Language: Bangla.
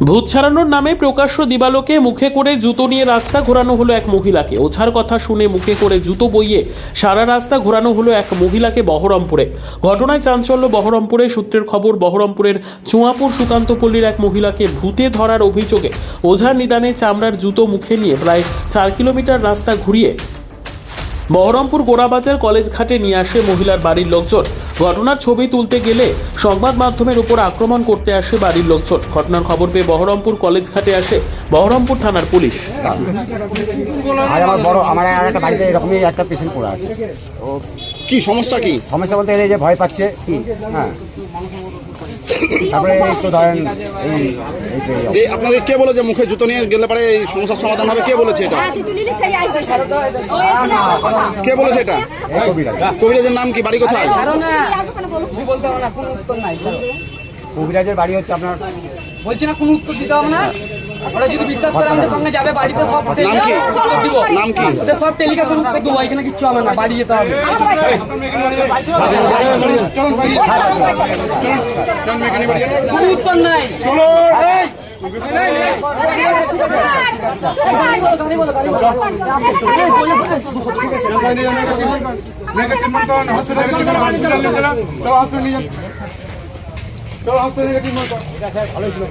ভূত ছাড়ানোর নামে প্রকাশ্য দিবালোকে মুখে করে জুতো নিয়ে রাস্তা ঘোরানো হলো এক মহিলাকে। ওঝার কথা শুনে মুখে করে জুতো বইয়ে সারা রাস্তা ঘোরানো হলো এক মহিলাকে বহরমপুরে। ঘটনায় চাঞ্চল্য বহরমপুরে। সূত্রের খবর, বহরমপুরের চুয়াপুর সুকান্তপল্লীর এক মহিলাকে ভূতে ধরার অভিযোগে ওঝার নিদানে চামড়ার জুতো মুখে নিয়ে প্রায় 4 কিলোমিটার রাস্তা ঘুরিয়ে বহরমপুর গোড়াবাজার কলেজ ঘাটে নিয়ে আসে মহিলার বাড়ির লোকজন। ঘটনার ছবি তুলতে গেলে সংবাদ মাধ্যমের উপর আক্রমণ করতে আসে বাড়ির লোকজন। ঘটনার খবর পেয়ে বহরমপুর কলেজ ঘাটে আসে বহরমপুর থানার পুলিশ। আমার একটা বাড়িতে এরকমই একটা পেশেন্ট পড়ে আছে। কি সমস্যা? কি সমস্যা বলতে এই যে ভয় পাচ্ছে, হ্যাঁ। তারপরে একটু ধরেন এই আপনাদের কে বলে যে মুখে জুতো নিয়ে গেলে পারে এই সমস্যার সমাধান হবে? কে বলেছে এটা? কে বলেছে এটা? কবিরাজের নাম কি? বাড়ি কোথায়? কবিরাজের বাড়ি হচ্ছে আপনার, বলছি না, কোনো উত্তর দিতে হবে না। ওরা যদি বিশ্বাস করে আমাদের সঙ্গে যাবে বাড়িতে, সব দিব। নাম কি? ওদের সব টেলিকাস্টের উত্তর দেবো, এখানে কিচ্ছু হবে না, বাড়ি যেতে হবে। কোনো উত্তর নাই। ভালোই ছিল।